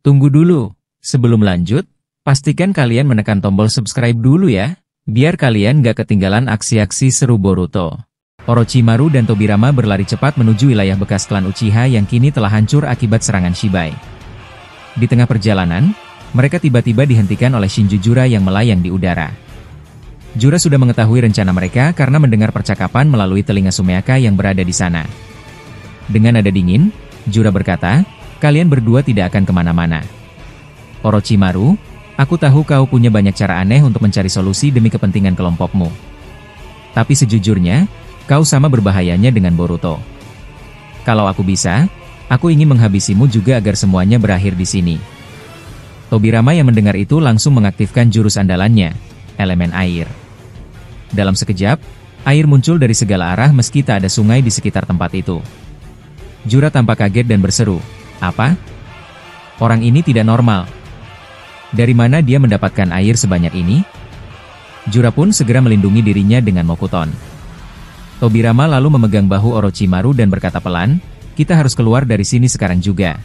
Tunggu dulu, sebelum lanjut, pastikan kalian menekan tombol subscribe dulu ya, biar kalian gak ketinggalan aksi-aksi seru Boruto. Orochimaru dan Tobirama berlari cepat menuju wilayah bekas klan Uchiha yang kini telah hancur akibat serangan Shibai. Di tengah perjalanan, mereka tiba-tiba dihentikan oleh Shinju Jura yang melayang di udara. Jura sudah mengetahui rencana mereka karena mendengar percakapan melalui telinga Sumeaka yang berada di sana. Dengan nada dingin, Jura berkata, "Kalian berdua tidak akan kemana-mana. Orochimaru, aku tahu kau punya banyak cara aneh untuk mencari solusi demi kepentingan kelompokmu. Tapi sejujurnya, kau sama berbahayanya dengan Boruto. Kalau aku bisa, aku ingin menghabisimu juga agar semuanya berakhir di sini." Tobirama yang mendengar itu langsung mengaktifkan jurus andalannya, elemen air. Dalam sekejap, air muncul dari segala arah meski tak ada sungai di sekitar tempat itu. Jura tampak kaget dan berseru, "Apa? Orang ini tidak normal. Dari mana dia mendapatkan air sebanyak ini?" Jura pun segera melindungi dirinya dengan Mokuton. Tobirama lalu memegang bahu Orochimaru dan berkata pelan, "Kita harus keluar dari sini sekarang juga."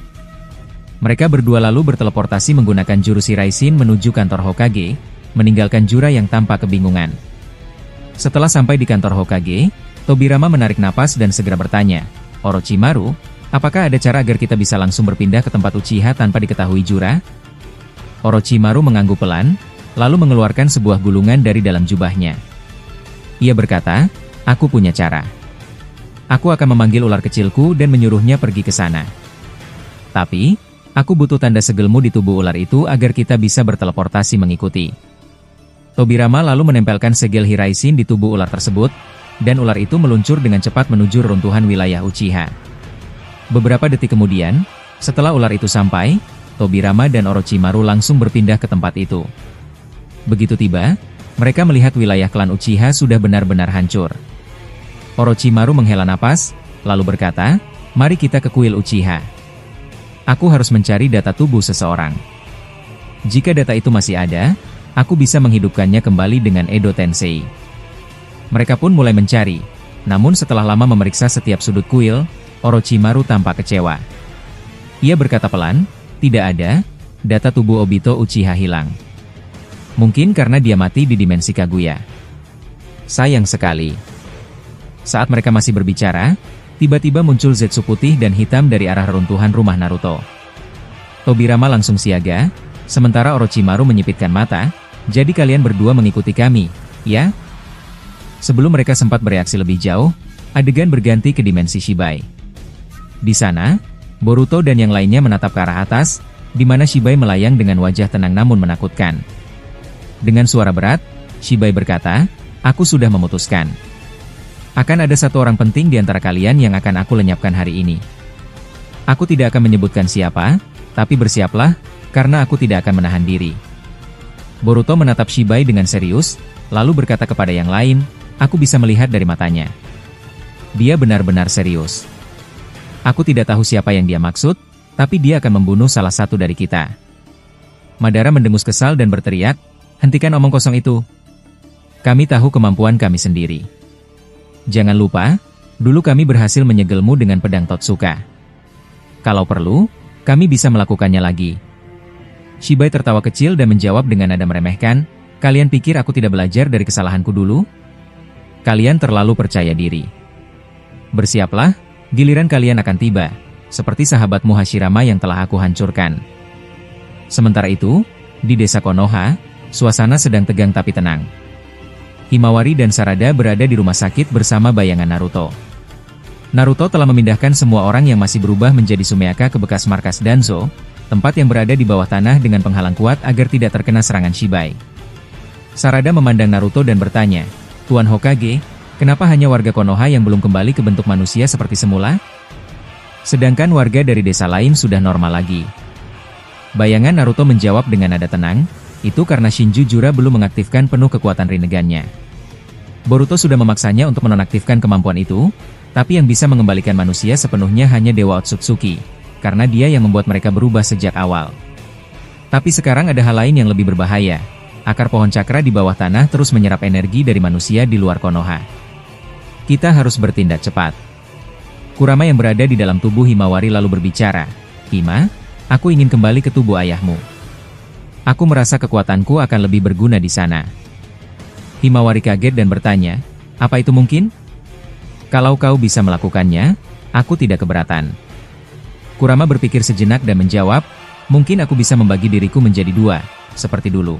Mereka berdua lalu berteleportasi menggunakan jurus Shiraishin menuju kantor Hokage, meninggalkan Jura yang tampak kebingungan. Setelah sampai di kantor Hokage, Tobirama menarik napas dan segera bertanya, "Orochimaru, apakah ada cara agar kita bisa langsung berpindah ke tempat Uchiha tanpa diketahui Jura?" Orochimaru mengangguk pelan, lalu mengeluarkan sebuah gulungan dari dalam jubahnya. Ia berkata, "Aku punya cara. Aku akan memanggil ular kecilku dan menyuruhnya pergi ke sana. Tapi, aku butuh tanda segelmu di tubuh ular itu agar kita bisa berteleportasi mengikuti." Tobirama lalu menempelkan segel Shiraishin di tubuh ular tersebut, dan ular itu meluncur dengan cepat menuju reruntuhan wilayah Uchiha. Beberapa detik kemudian, setelah ular itu sampai, Tobirama dan Orochimaru langsung berpindah ke tempat itu. Begitu tiba, mereka melihat wilayah klan Uchiha sudah benar-benar hancur. Orochimaru menghela napas, lalu berkata, "Mari kita ke kuil Uchiha. Aku harus mencari data tubuh seseorang. Jika data itu masih ada, aku bisa menghidupkannya kembali dengan Edo Tensei." Mereka pun mulai mencari, namun setelah lama memeriksa setiap sudut kuil, Orochimaru tampak kecewa. Ia berkata pelan, "Tidak ada, data tubuh Obito Uchiha hilang. Mungkin karena dia mati di dimensi Kaguya. Sayang sekali." Saat mereka masih berbicara, tiba-tiba muncul Zetsu putih dan hitam dari arah reruntuhan rumah Naruto. Tobirama langsung siaga, sementara Orochimaru menyipitkan mata, "Jadi kalian berdua mengikuti kami, ya?" Sebelum mereka sempat bereaksi lebih jauh, adegan berganti ke dimensi Shibai. Di sana, Boruto dan yang lainnya menatap ke arah atas, di mana Shibai melayang dengan wajah tenang namun menakutkan. Dengan suara berat, Shibai berkata, "Aku sudah memutuskan. Akan ada satu orang penting di antara kalian yang akan aku lenyapkan hari ini. Aku tidak akan menyebutkan siapa, tapi bersiaplah, karena aku tidak akan menahan diri." Boruto menatap Shibai dengan serius, lalu berkata kepada yang lain, "Aku bisa melihat dari matanya. Dia benar-benar serius. Aku tidak tahu siapa yang dia maksud, tapi dia akan membunuh salah satu dari kita." Madara mendengus kesal dan berteriak, "Hentikan omong kosong itu. Kami tahu kemampuan kami sendiri. Jangan lupa, dulu kami berhasil menyegelmu dengan pedang Totsuka. Kalau perlu, kami bisa melakukannya lagi." Shibai tertawa kecil dan menjawab dengan nada meremehkan, "Kalian pikir aku tidak belajar dari kesalahanku dulu? Kalian terlalu percaya diri. Bersiaplah, giliran kalian akan tiba, seperti sahabatmu Hashirama yang telah aku hancurkan." Sementara itu, di desa Konoha, suasana sedang tegang tapi tenang. Himawari dan Sarada berada di rumah sakit bersama bayangan Naruto. Naruto telah memindahkan semua orang yang masih berubah menjadi Sumeaka ke bekas markas Danzo, tempat yang berada di bawah tanah dengan penghalang kuat agar tidak terkena serangan Shibai. Sarada memandang Naruto dan bertanya, "Tuan Hokage, kenapa hanya warga Konoha yang belum kembali ke bentuk manusia seperti semula? Sedangkan warga dari desa lain sudah normal lagi." Bayangan Naruto menjawab dengan nada tenang, "Itu karena Shinju Jura belum mengaktifkan penuh kekuatan Rinnegan-nya. Boruto sudah memaksanya untuk menonaktifkan kemampuan itu, tapi yang bisa mengembalikan manusia sepenuhnya hanya Dewa Otsutsuki, karena dia yang membuat mereka berubah sejak awal. Tapi sekarang ada hal lain yang lebih berbahaya. Akar pohon cakra di bawah tanah terus menyerap energi dari manusia di luar Konoha. Kita harus bertindak cepat." Kurama yang berada di dalam tubuh Himawari lalu berbicara, "Hima, Aku ingin kembali ke tubuh ayahmu. Aku merasa kekuatanku akan lebih berguna di sana. Himawari kaget dan bertanya, apa itu mungkin? Kalau kau bisa melakukannya, aku tidak keberatan. Kurama berpikir sejenak dan menjawab, mungkin aku bisa membagi diriku menjadi dua, seperti dulu.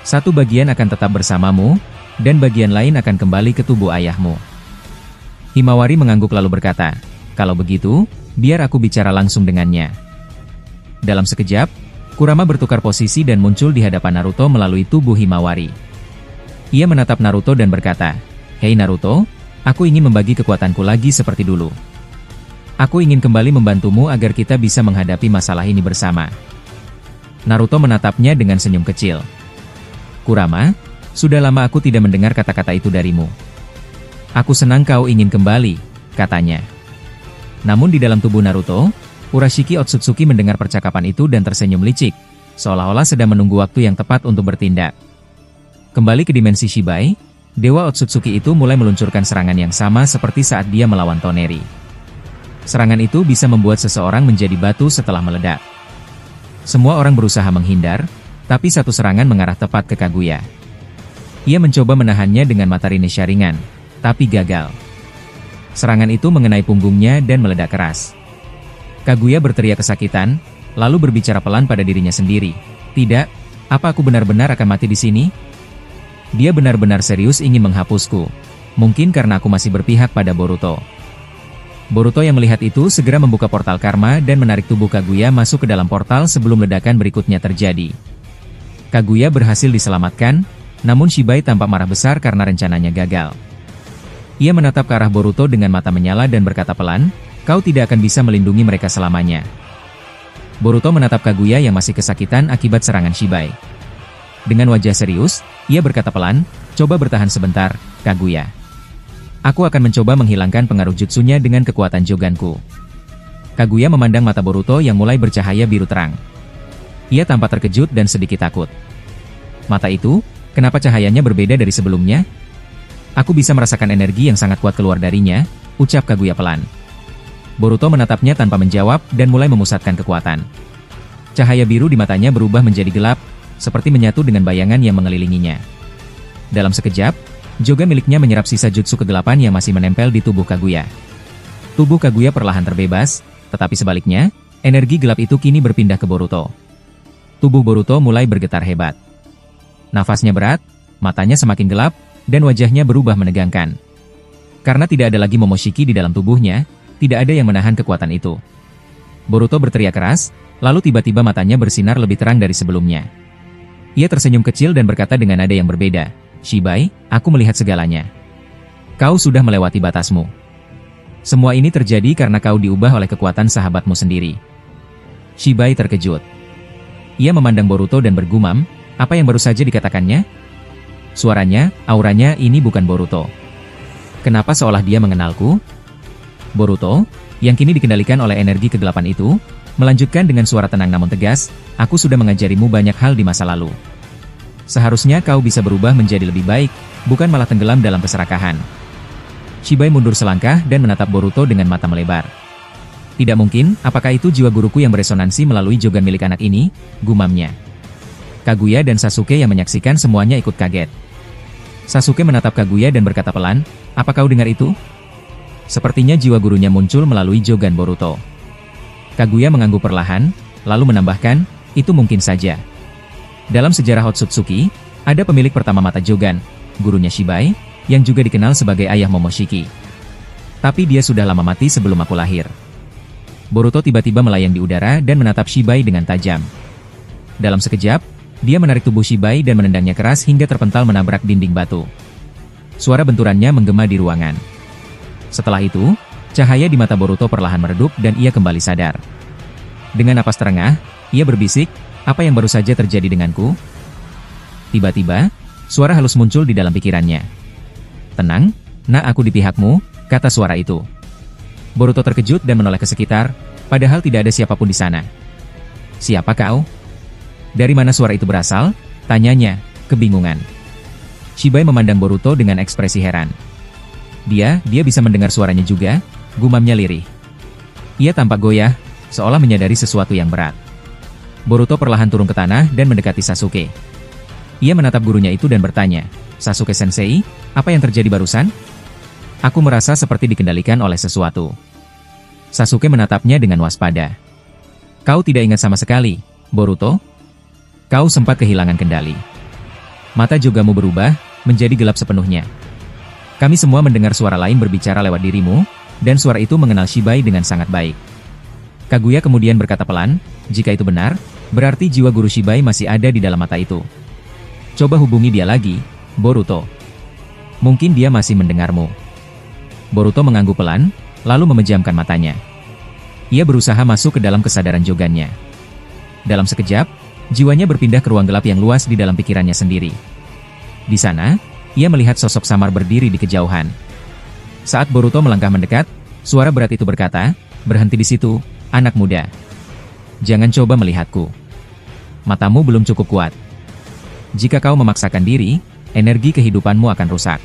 Satu bagian akan tetap bersamamu, dan bagian lain akan kembali ke tubuh ayahmu. Himawari mengangguk lalu berkata, kalau begitu, biar aku bicara langsung dengannya. Dalam sekejap, Kurama bertukar posisi dan muncul di hadapan Naruto melalui tubuh Himawari. Ia menatap Naruto dan berkata, "Hei Naruto, aku ingin membagi kekuatanku lagi seperti dulu. Aku ingin kembali membantumu agar kita bisa menghadapi masalah ini bersama." Naruto menatapnya dengan senyum kecil. "Kurama, sudah lama aku tidak mendengar kata-kata itu darimu. Aku senang kau ingin kembali," katanya. Namun di dalam tubuh Naruto, Urashiki Otsutsuki mendengar percakapan itu dan tersenyum licik, seolah-olah sedang menunggu waktu yang tepat untuk bertindak. Kembali ke dimensi Shibai, Dewa Otsutsuki itu mulai meluncurkan serangan yang sama seperti saat dia melawan Toneri. Serangan itu bisa membuat seseorang menjadi batu setelah meledak. Semua orang berusaha menghindar, tapi satu serangan mengarah tepat ke Kaguya. Ia mencoba menahannya dengan matahari Sharingan, tapi gagal. Serangan itu mengenai punggungnya dan meledak keras. Kaguya berteriak kesakitan, lalu berbicara pelan pada dirinya sendiri. "Tidak, apa aku benar-benar akan mati di sini?" Dia benar-benar serius ingin menghapusku. Mungkin karena aku masih berpihak pada Boruto. Boruto yang melihat itu segera membuka portal karma dan menarik tubuh Kaguya masuk ke dalam portal sebelum ledakan berikutnya terjadi. Kaguya berhasil diselamatkan, namun Shibai tampak marah besar karena rencananya gagal. Ia menatap ke arah Boruto dengan mata menyala dan berkata pelan, "Kau tidak akan bisa melindungi mereka selamanya." Boruto menatap Kaguya yang masih kesakitan akibat serangan Shibai. Dengan wajah serius, ia berkata pelan, "Coba bertahan sebentar, Kaguya. Aku akan mencoba menghilangkan pengaruh jutsunya dengan kekuatan Joganku." Kaguya memandang mata Boruto yang mulai bercahaya biru terang. Ia tampak terkejut dan sedikit takut. Mata itu, kenapa cahayanya berbeda dari sebelumnya? "Aku bisa merasakan energi yang sangat kuat keluar darinya," ucap Kaguya pelan. Boruto menatapnya tanpa menjawab dan mulai memusatkan kekuatan. Cahaya biru di matanya berubah menjadi gelap, seperti menyatu dengan bayangan yang mengelilinginya. Dalam sekejap, Joga miliknya menyerap sisa jutsu kegelapan yang masih menempel di tubuh Kaguya. Tubuh Kaguya perlahan terbebas, tetapi sebaliknya, energi gelap itu kini berpindah ke Boruto. Tubuh Boruto mulai bergetar hebat. Nafasnya berat, matanya semakin gelap, dan wajahnya berubah menegangkan. Karena tidak ada lagi Momoshiki di dalam tubuhnya, tidak ada yang menahan kekuatan itu. Boruto berteriak keras, lalu tiba-tiba matanya bersinar lebih terang dari sebelumnya. Ia tersenyum kecil dan berkata dengan nada yang berbeda, "Shibai, aku melihat segalanya. Kau sudah melewati batasmu. Semua ini terjadi karena kau diubah oleh kekuatan sahabatmu sendiri." Shibai terkejut. Ia memandang Boruto dan bergumam, apa yang baru saja dikatakannya? Suaranya, auranya ini bukan Boruto. Kenapa seolah dia mengenalku? Boruto, yang kini dikendalikan oleh energi kegelapan itu, melanjutkan dengan suara tenang namun tegas, "Aku sudah mengajarimu banyak hal di masa lalu. Seharusnya kau bisa berubah menjadi lebih baik, bukan malah tenggelam dalam keserakahan." Shibai mundur selangkah dan menatap Boruto dengan mata melebar. "Tidak mungkin, apakah itu jiwa guruku yang beresonansi melalui Jogan milik anak ini?" gumamnya. Kaguya dan Sasuke yang menyaksikan semuanya ikut kaget. Sasuke menatap Kaguya dan berkata pelan, "Apa kau dengar itu?" Sepertinya jiwa gurunya muncul melalui Jogan Boruto. Kaguya mengangguk perlahan, lalu menambahkan, "Itu mungkin saja. Dalam sejarah Otsutsuki, ada pemilik pertama mata Jogan, gurunya Shibai, yang juga dikenal sebagai ayah Momoshiki. Tapi dia sudah lama mati sebelum aku lahir." Boruto tiba-tiba melayang di udara dan menatap Shibai dengan tajam. Dalam sekejap, dia menarik tubuh Shibai dan menendangnya keras hingga terpental menabrak dinding batu. Suara benturannya menggema di ruangan. Setelah itu, cahaya di mata Boruto perlahan meredup dan ia kembali sadar. Dengan napas terengah, ia berbisik, "Apa yang baru saja terjadi denganku?" Tiba-tiba, suara halus muncul di dalam pikirannya. "Tenang, nak, aku di pihakmu," kata suara itu. Boruto terkejut dan menoleh ke sekitar, padahal tidak ada siapapun di sana. "Siapa kau? Dari mana suara itu berasal?" tanyanya, kebingungan. Shibai memandang Boruto dengan ekspresi heran. Dia bisa mendengar suaranya juga, gumamnya lirih. Ia tampak goyah, seolah menyadari sesuatu yang berat. Boruto perlahan turun ke tanah dan mendekati Sasuke. Ia menatap gurunya itu dan bertanya, "Sasuke Sensei, apa yang terjadi barusan?" "Aku merasa seperti dikendalikan oleh sesuatu." Sasuke menatapnya dengan waspada. "Kau tidak ingat sama sekali, Boruto? Kau sempat kehilangan kendali. Mata Jogamu berubah, menjadi gelap sepenuhnya. Kami semua mendengar suara lain berbicara lewat dirimu, dan suara itu mengenal Shibai dengan sangat baik." Kaguya kemudian berkata pelan, "Jika itu benar, berarti jiwa guru Shibai masih ada di dalam mata itu. Coba hubungi dia lagi, Boruto. Mungkin dia masih mendengarmu." Boruto mengangguk pelan, lalu memejamkan matanya. Ia berusaha masuk ke dalam kesadaran Jogannya. Dalam sekejap, jiwanya berpindah ke ruang gelap yang luas di dalam pikirannya sendiri. Di sana, ia melihat sosok samar berdiri di kejauhan. Saat Boruto melangkah mendekat, suara berat itu berkata, "Berhenti di situ, anak muda. Jangan coba melihatku. Matamu belum cukup kuat. Jika kau memaksakan diri, energi kehidupanmu akan rusak."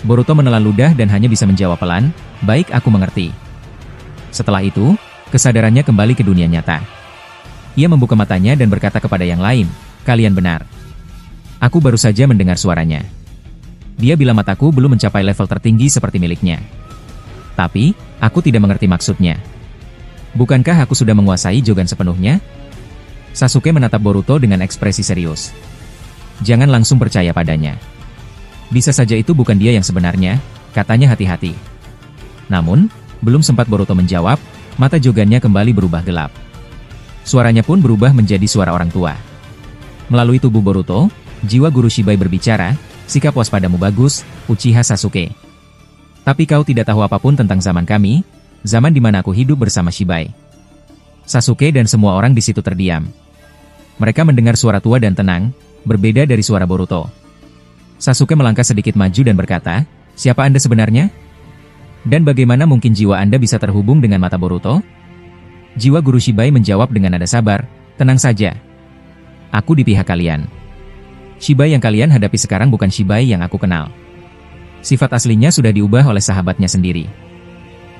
Boruto menelan ludah dan hanya bisa menjawab pelan, "Baik, aku mengerti." Setelah itu, kesadarannya kembali ke dunia nyata. Ia membuka matanya dan berkata kepada yang lain, "Kalian benar. Aku baru saja mendengar suaranya. Dia bilang mataku belum mencapai level tertinggi seperti miliknya. Tapi, aku tidak mengerti maksudnya. Bukankah aku sudah menguasai Jogan sepenuhnya?" Sasuke menatap Boruto dengan ekspresi serius. "Jangan langsung percaya padanya. Bisa saja itu bukan dia yang sebenarnya," katanya hati-hati. Namun, belum sempat Boruto menjawab, mata Jogannya kembali berubah gelap. Suaranya pun berubah menjadi suara orang tua. Melalui tubuh Boruto, jiwa guru Shibai berbicara, "Sikap waspadamu bagus, Uchiha Sasuke. Tapi kau tidak tahu apapun tentang zaman kami, zaman di mana aku hidup bersama Shibai." Sasuke dan semua orang di situ terdiam. Mereka mendengar suara tua dan tenang, berbeda dari suara Boruto. Sasuke melangkah sedikit maju dan berkata, "Siapa Anda sebenarnya? Dan bagaimana mungkin jiwa Anda bisa terhubung dengan mata Boruto?" Jiwa guru Shibai menjawab dengan nada sabar, "Tenang saja. Aku di pihak kalian. Shibai yang kalian hadapi sekarang bukan Shibai yang aku kenal. Sifat aslinya sudah diubah oleh sahabatnya sendiri.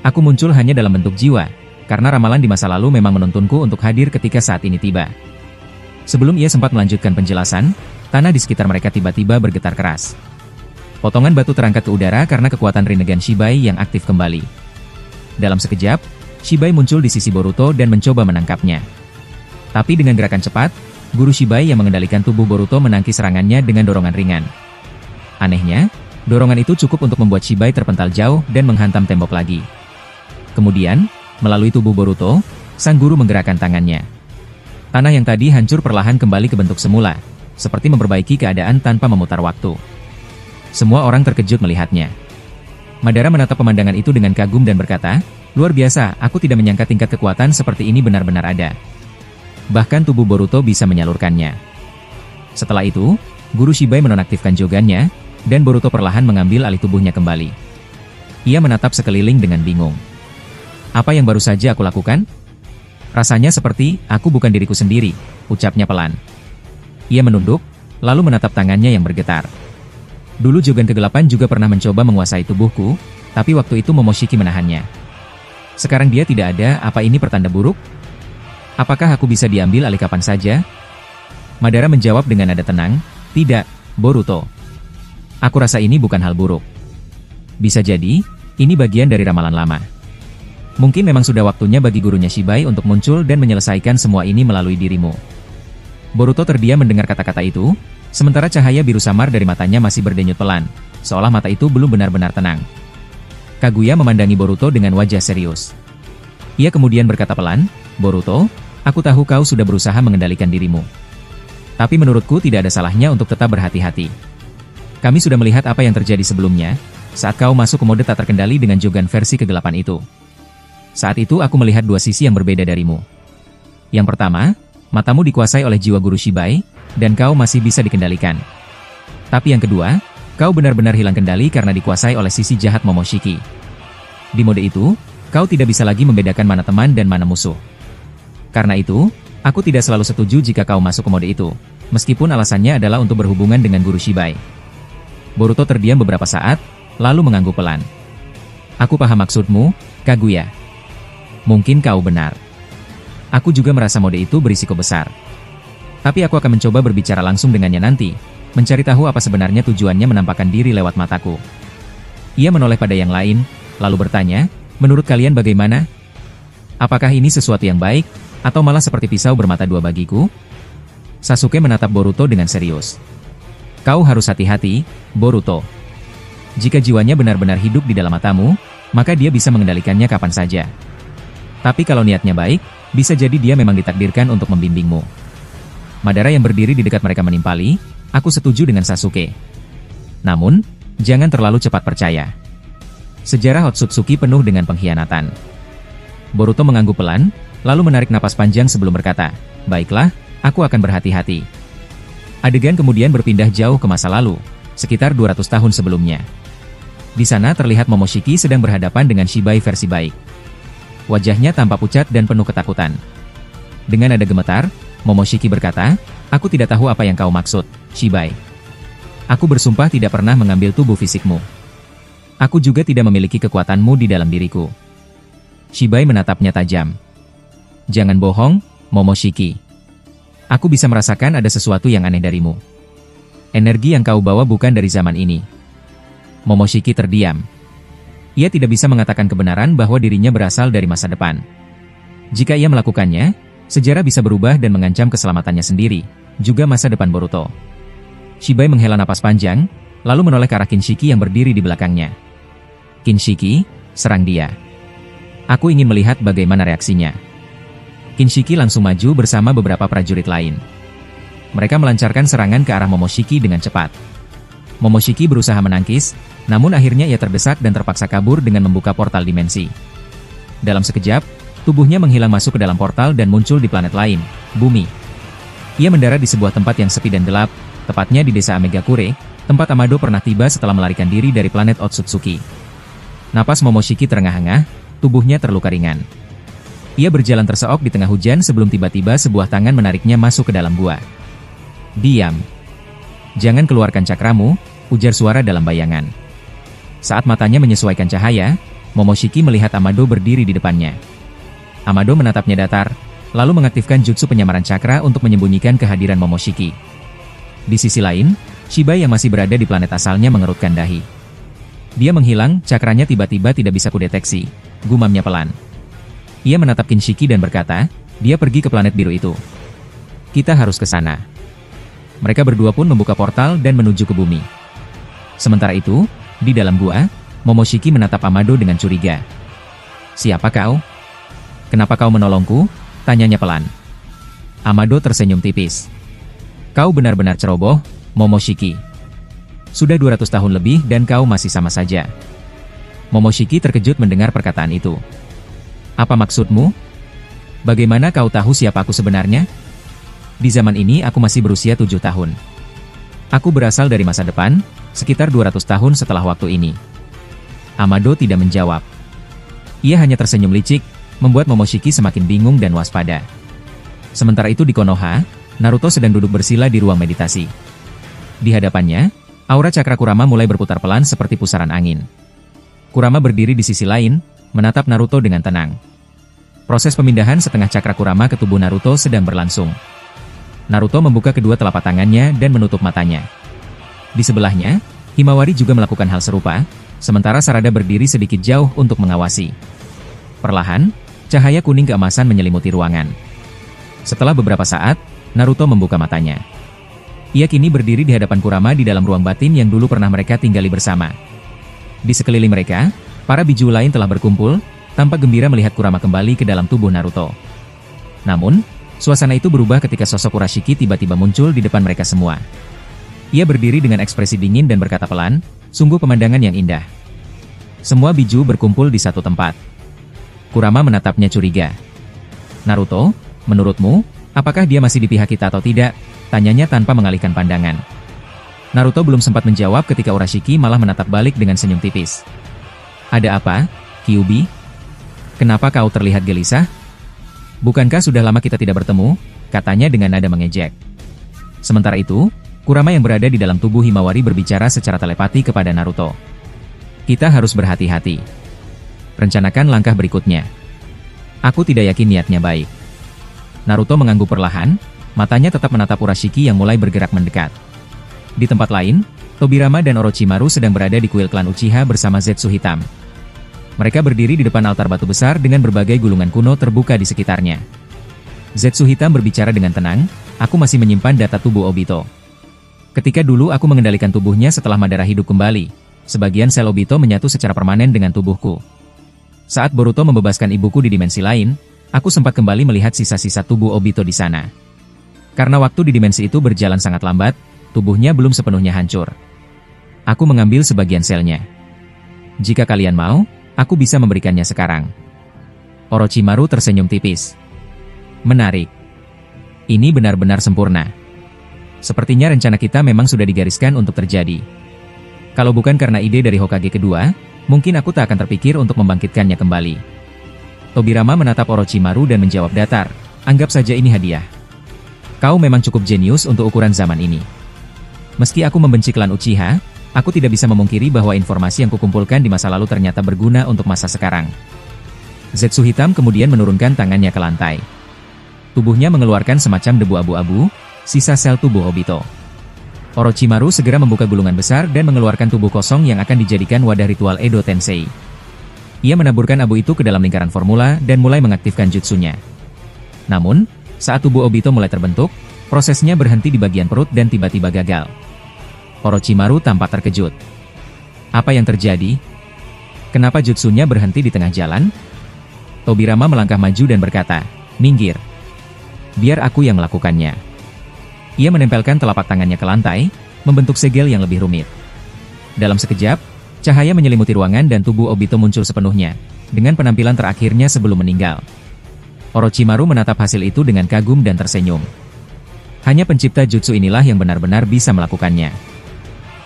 Aku muncul hanya dalam bentuk jiwa, karena ramalan di masa lalu memang menuntunku untuk hadir ketika saat ini tiba." Sebelum ia sempat melanjutkan penjelasan, tanah di sekitar mereka tiba-tiba bergetar keras. Potongan batu terangkat ke udara karena kekuatan Rinnegan Shibai yang aktif kembali. Dalam sekejap, Shibai muncul di sisi Boruto dan mencoba menangkapnya. Tapi dengan gerakan cepat, guru Shibai yang mengendalikan tubuh Boruto menangkis serangannya dengan dorongan ringan. Anehnya, dorongan itu cukup untuk membuat Shibai terpental jauh dan menghantam tembok lagi. Kemudian, melalui tubuh Boruto, sang guru menggerakkan tangannya. Tanah yang tadi hancur perlahan kembali ke bentuk semula, seperti memperbaiki keadaan tanpa memutar waktu. Semua orang terkejut melihatnya. Madara menatap pemandangan itu dengan kagum dan berkata, "Luar biasa, aku tidak menyangka tingkat kekuatan seperti ini benar-benar ada. Bahkan tubuh Boruto bisa menyalurkannya." Setelah itu, guru Shibai menonaktifkan Jogannya, dan Boruto perlahan mengambil alih tubuhnya kembali. Ia menatap sekeliling dengan bingung. "Apa yang baru saja aku lakukan? Rasanya seperti, aku bukan diriku sendiri," ucapnya pelan. Ia menunduk, lalu menatap tangannya yang bergetar. "Dulu Jogan kegelapan juga pernah mencoba menguasai tubuhku, tapi waktu itu Momoshiki menahannya. Sekarang dia tidak ada, apa ini pertanda buruk? Apakah aku bisa diambil alih kapan saja?" Madara menjawab dengan nada tenang, "Tidak, Boruto. Aku rasa ini bukan hal buruk. Bisa jadi, ini bagian dari ramalan lama. Mungkin memang sudah waktunya bagi gurunya Shibai untuk muncul dan menyelesaikan semua ini melalui dirimu." Boruto terdiam mendengar kata-kata itu, sementara cahaya biru samar dari matanya masih berdenyut pelan, seolah mata itu belum benar-benar tenang. Kaguya memandangi Boruto dengan wajah serius. Ia kemudian berkata pelan, "Boruto, aku tahu kau sudah berusaha mengendalikan dirimu. Tapi menurutku tidak ada salahnya untuk tetap berhati-hati. Kami sudah melihat apa yang terjadi sebelumnya, saat kau masuk ke mode tak terkendali dengan Jogan versi kegelapan itu. Saat itu aku melihat dua sisi yang berbeda darimu. Yang pertama, matamu dikuasai oleh jiwa guru Shibai, dan kau masih bisa dikendalikan. Tapi yang kedua, kau benar-benar hilang kendali karena dikuasai oleh sisi jahat Momoshiki. Di mode itu, kau tidak bisa lagi membedakan mana teman dan mana musuh. Karena itu, aku tidak selalu setuju jika kau masuk ke mode itu, meskipun alasannya adalah untuk berhubungan dengan guru Shibai." Boruto terdiam beberapa saat, lalu mengangguk pelan. "Aku paham maksudmu, Kaguya. Mungkin kau benar. Aku juga merasa mode itu berisiko besar. Tapi aku akan mencoba berbicara langsung dengannya nanti, mencari tahu apa sebenarnya tujuannya menampakkan diri lewat mataku. Ia menoleh pada yang lain, lalu bertanya, menurut kalian bagaimana? Apakah ini sesuatu yang baik, atau malah seperti pisau bermata dua bagiku? Sasuke menatap Boruto dengan serius. Kau harus hati-hati, Boruto. Jika jiwanya benar-benar hidup di dalam matamu, maka dia bisa mengendalikannya kapan saja. Tapi kalau niatnya baik, bisa jadi dia memang ditakdirkan untuk membimbingmu. Madara yang berdiri di dekat mereka menimpali, aku setuju dengan Sasuke. Namun, jangan terlalu cepat percaya. Sejarah Otsutsuki penuh dengan pengkhianatan. Boruto mengangguk pelan, lalu menarik napas panjang sebelum berkata, baiklah, aku akan berhati-hati. Adegan kemudian berpindah jauh ke masa lalu, sekitar 200 tahun sebelumnya. Di sana terlihat Momoshiki sedang berhadapan dengan Shibai versi baik. Wajahnya tampak pucat dan penuh ketakutan. Dengan nada gemetar, Momoshiki berkata, aku tidak tahu apa yang kau maksud, Shibai. Aku bersumpah tidak pernah mengambil tubuh fisikmu. Aku juga tidak memiliki kekuatanmu di dalam diriku. Shibai menatapnya tajam. Jangan bohong, Momoshiki. Aku bisa merasakan ada sesuatu yang aneh darimu. Energi yang kau bawa bukan dari zaman ini. Momoshiki terdiam. Ia tidak bisa mengatakan kebenaran bahwa dirinya berasal dari masa depan. Jika ia melakukannya, sejarah bisa berubah dan mengancam keselamatannya sendiri, juga masa depan Boruto. Shibai menghela napas panjang, lalu menoleh ke arah Kinshiki yang berdiri di belakangnya. Kinshiki, serang dia. Aku ingin melihat bagaimana reaksinya. Kinshiki langsung maju bersama beberapa prajurit lain. Mereka melancarkan serangan ke arah Momoshiki dengan cepat. Momoshiki berusaha menangkis, namun akhirnya ia terdesak dan terpaksa kabur dengan membuka portal dimensi. Dalam sekejap, tubuhnya menghilang masuk ke dalam portal dan muncul di planet lain, bumi. Ia mendarat di sebuah tempat yang sepi dan gelap, tepatnya di desa Amegakure, tempat Amado pernah tiba setelah melarikan diri dari planet Otsutsuki. Napas Momoshiki terengah-engah, tubuhnya terluka ringan. Ia berjalan terseok di tengah hujan sebelum tiba-tiba sebuah tangan menariknya masuk ke dalam gua. Diam. Jangan keluarkan cakramu, ujar suara dalam bayangan. Saat matanya menyesuaikan cahaya, Momoshiki melihat Amado berdiri di depannya. Amado menatapnya datar, lalu mengaktifkan jutsu penyamaran cakra untuk menyembunyikan kehadiran Momoshiki. Di sisi lain, Shibai yang masih berada di planet asalnya mengerutkan dahi. Dia menghilang, cakranya tiba-tiba tidak bisa kudeteksi, gumamnya pelan. Ia menatap Kinshiki dan berkata, dia pergi ke planet biru itu. Kita harus ke sana. Mereka berdua pun membuka portal dan menuju ke bumi. Sementara itu, di dalam gua, Momoshiki menatap Amado dengan curiga. Siapa kau? Kenapa kau menolongku? Tanyanya pelan. Amado tersenyum tipis. Kau benar-benar ceroboh, Momoshiki. Sudah 200 tahun lebih dan kau masih sama saja. Momoshiki terkejut mendengar perkataan itu. Apa maksudmu? Bagaimana kau tahu siapa aku sebenarnya? Di zaman ini aku masih berusia 7 tahun. Aku berasal dari masa depan, sekitar 200 tahun setelah waktu ini. Amado tidak menjawab. Ia hanya tersenyum licik, membuat Momoshiki semakin bingung dan waspada. Sementara itu di Konoha, Naruto sedang duduk bersila di ruang meditasi. Di hadapannya, aura cakra Kurama mulai berputar pelan seperti pusaran angin. Kurama berdiri di sisi lain, menatap Naruto dengan tenang. Proses pemindahan setengah cakra Kurama ke tubuh Naruto sedang berlangsung. Naruto membuka kedua telapak tangannya dan menutup matanya. Di sebelahnya, Himawari juga melakukan hal serupa, sementara Sarada berdiri sedikit jauh untuk mengawasi. Perlahan, cahaya kuning keemasan menyelimuti ruangan. Setelah beberapa saat, Naruto membuka matanya. Ia kini berdiri di hadapan Kurama di dalam ruang batin yang dulu pernah mereka tinggali bersama. Di sekeliling mereka, para biju lain telah berkumpul, tampak gembira melihat Kurama kembali ke dalam tubuh Naruto. Namun, suasana itu berubah ketika sosok Urashiki tiba-tiba muncul di depan mereka semua. Ia berdiri dengan ekspresi dingin dan berkata pelan, sungguh pemandangan yang indah. Semua biju berkumpul di satu tempat. Kurama menatapnya curiga. Naruto, menurutmu, apakah dia masih di pihak kita atau tidak? Tanyanya tanpa mengalihkan pandangan. Naruto belum sempat menjawab ketika Urashiki malah menatap balik dengan senyum tipis. Ada apa, Kyuubi? Kenapa kau terlihat gelisah? Bukankah sudah lama kita tidak bertemu? Katanya dengan nada mengejek. Sementara itu, Kurama yang berada di dalam tubuh Himawari berbicara secara telepati kepada Naruto. Kita harus berhati-hati. Rencanakan langkah berikutnya. Aku tidak yakin niatnya baik. Naruto mengangguk perlahan, matanya tetap menatap Urashiki yang mulai bergerak mendekat. Di tempat lain, Tobirama dan Orochimaru sedang berada di kuil klan Uchiha bersama Zetsu hitam. Mereka berdiri di depan altar batu besar dengan berbagai gulungan kuno terbuka di sekitarnya. Zetsu hitam berbicara dengan tenang, "Aku masih menyimpan data tubuh Obito. Ketika dulu aku mengendalikan tubuhnya setelah Madara hidup kembali, sebagian sel Obito menyatu secara permanen dengan tubuhku. Saat Boruto membebaskan ibuku di dimensi lain, aku sempat kembali melihat sisa-sisa tubuh Obito di sana. Karena waktu di dimensi itu berjalan sangat lambat, tubuhnya belum sepenuhnya hancur. Aku mengambil sebagian selnya. Jika kalian mau, aku bisa memberikannya sekarang." Orochimaru tersenyum tipis. "Menarik. Ini benar-benar sempurna. Sepertinya rencana kita memang sudah digariskan untuk terjadi. Kalau bukan karena ide dari Hokage kedua, mungkin aku tak akan terpikir untuk membangkitkannya kembali." Tobirama menatap Orochimaru dan menjawab datar, "Anggap saja ini hadiah. Kau memang cukup jenius untuk ukuran zaman ini. Meski aku membenci klan Uchiha, aku tidak bisa memungkiri bahwa informasi yang kukumpulkan di masa lalu ternyata berguna untuk masa sekarang." Zetsu hitam kemudian menurunkan tangannya ke lantai. Tubuhnya mengeluarkan semacam debu abu-abu, sisa sel tubuh Obito. Orochimaru segera membuka gulungan besar dan mengeluarkan tubuh kosong yang akan dijadikan wadah ritual Edo Tensei. Ia menaburkan abu itu ke dalam lingkaran formula dan mulai mengaktifkan jutsunya. Namun, saat tubuh Obito mulai terbentuk, prosesnya berhenti di bagian perut dan tiba-tiba gagal. Orochimaru tampak terkejut. Apa yang terjadi? Kenapa jutsunya berhenti di tengah jalan? Tobirama melangkah maju dan berkata, "Minggir. Biar aku yang melakukannya." Ia menempelkan telapak tangannya ke lantai, membentuk segel yang lebih rumit. Dalam sekejap, cahaya menyelimuti ruangan dan tubuh Obito muncul sepenuhnya, dengan penampilan terakhirnya sebelum meninggal. Orochimaru menatap hasil itu dengan kagum dan tersenyum. Hanya pencipta jutsu inilah yang benar-benar bisa melakukannya.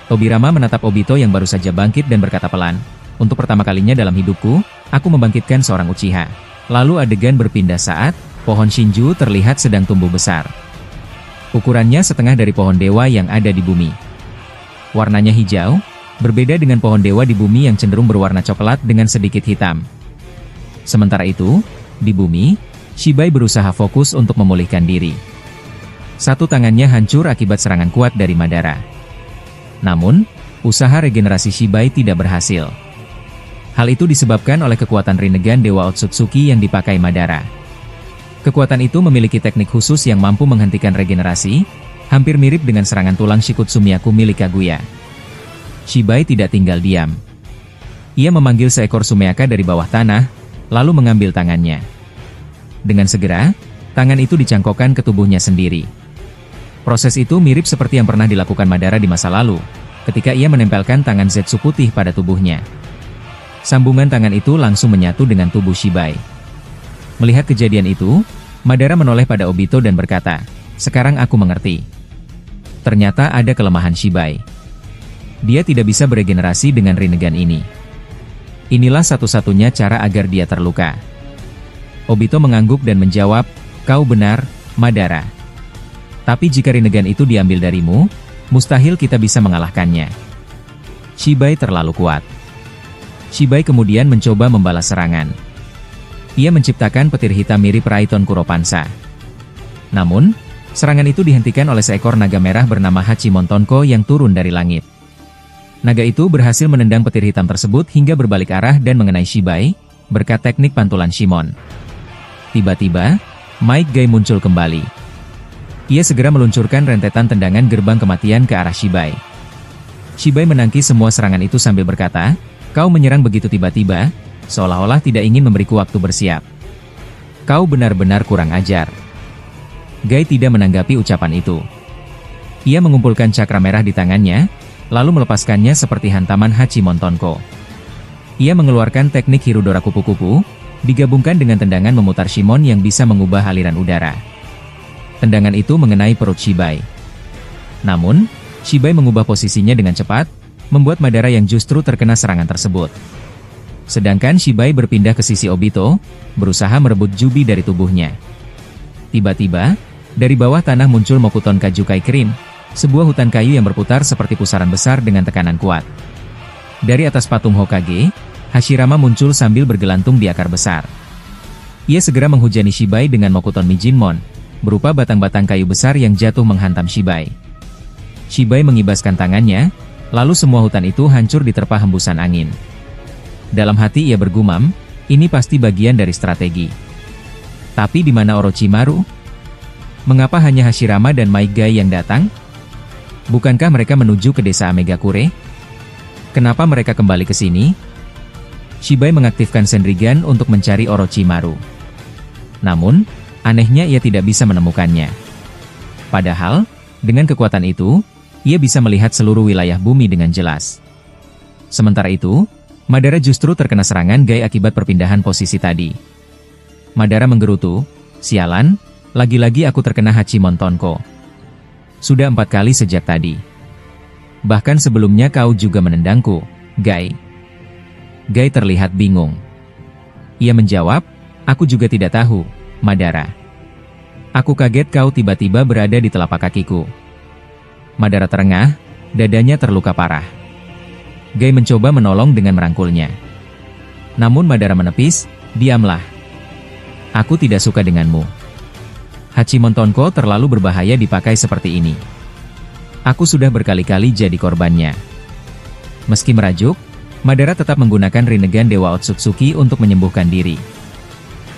Tobirama menatap Obito yang baru saja bangkit dan berkata pelan, "Untuk pertama kalinya dalam hidupku, aku membangkitkan seorang Uchiha." Lalu adegan berpindah saat pohon Shinju terlihat sedang tumbuh besar. Ukurannya setengah dari pohon dewa yang ada di bumi. Warnanya hijau, berbeda dengan pohon dewa di bumi yang cenderung berwarna coklat dengan sedikit hitam. Sementara itu, di bumi, Shibai berusaha fokus untuk memulihkan diri. Satu tangannya hancur akibat serangan kuat dari Madara. Namun, usaha regenerasi Shibai tidak berhasil. Hal itu disebabkan oleh kekuatan Rinnegan Dewa Otsutsuki yang dipakai Madara. Kekuatan itu memiliki teknik khusus yang mampu menghentikan regenerasi, hampir mirip dengan serangan tulang Shikutsu Myaku milik Kaguya. Shibai tidak tinggal diam. Ia memanggil seekor Sumeaka dari bawah tanah, lalu mengambil tangannya. Dengan segera, tangan itu dicangkokkan ke tubuhnya sendiri. Proses itu mirip seperti yang pernah dilakukan Madara di masa lalu, ketika ia menempelkan tangan Zetsu putih pada tubuhnya. Sambungan tangan itu langsung menyatu dengan tubuh Shibai. Melihat kejadian itu, Madara menoleh pada Obito dan berkata, "Sekarang aku mengerti. Ternyata ada kelemahan Shibai. Dia tidak bisa beregenerasi dengan Rinnegan ini. Inilah satu-satunya cara agar dia terluka." Obito mengangguk dan menjawab, "Kau benar, Madara. Tapi jika Rinnegan itu diambil darimu, mustahil kita bisa mengalahkannya. Shibai terlalu kuat." Shibai kemudian mencoba membalas serangan. Ia menciptakan petir hitam mirip Raiton Kuropansa. Namun, serangan itu dihentikan oleh seekor naga merah bernama Hachimon Tonko yang turun dari langit. Naga itu berhasil menendang petir hitam tersebut hingga berbalik arah dan mengenai Shibai, berkat teknik pantulan Shimon. Tiba-tiba, Might Guy muncul kembali. Ia segera meluncurkan rentetan tendangan gerbang kematian ke arah Shibai. Shibai menangkis semua serangan itu sambil berkata, "Kau menyerang begitu tiba-tiba, seolah-olah tidak ingin memberiku waktu bersiap. Kau benar-benar kurang ajar." Guy tidak menanggapi ucapan itu. Ia mengumpulkan cakra merah di tangannya, lalu melepaskannya seperti hantaman Hachimon Tonko. Ia mengeluarkan teknik Hirudora kupu-kupu, digabungkan dengan tendangan memutar Shimon yang bisa mengubah aliran udara. Tendangan itu mengenai perut Shibai. Namun, Shibai mengubah posisinya dengan cepat, membuat Madara yang justru terkena serangan tersebut. Sedangkan Shibai berpindah ke sisi Obito, berusaha merebut Jubi dari tubuhnya. Tiba-tiba, dari bawah tanah muncul Mokuton Kajukai Cream, sebuah hutan kayu yang berputar seperti pusaran besar dengan tekanan kuat. Dari atas patung Hokage, Hashirama muncul sambil bergelantung di akar besar. Ia segera menghujani Shibai dengan Mokuton Mijinmon, berupa batang-batang kayu besar yang jatuh menghantam Shibai. Shibai mengibaskan tangannya, lalu semua hutan itu hancur diterpa hembusan angin. Dalam hati ia bergumam, ini pasti bagian dari strategi. Tapi di mana Orochimaru? Mengapa hanya Hashirama dan Maigai yang datang? Bukankah mereka menuju ke desa Amegakure? Kenapa mereka kembali ke sini? Shibai mengaktifkan Senrigan untuk mencari Orochimaru. Namun, anehnya ia tidak bisa menemukannya. Padahal, dengan kekuatan itu, ia bisa melihat seluruh wilayah bumi dengan jelas. Sementara itu, Madara justru terkena serangan Gai akibat perpindahan posisi tadi. Madara menggerutu, sialan, lagi-lagi aku terkena Hachimon Tonko. Sudah 4 kali sejak tadi. Bahkan sebelumnya kau juga menendangku, Gai. Gai terlihat bingung. Ia menjawab, aku juga tidak tahu, Madara. Aku kaget kau tiba-tiba berada di telapak kakiku. Madara terengah, dadanya terluka parah. Gai mencoba menolong dengan merangkulnya. Namun Madara menepis, diamlah. Aku tidak suka denganmu. Hachimon Tonko terlalu berbahaya dipakai seperti ini. Aku sudah berkali-kali jadi korbannya. Meski merajuk, Madara tetap menggunakan Rinnegan Dewa Otsutsuki untuk menyembuhkan diri.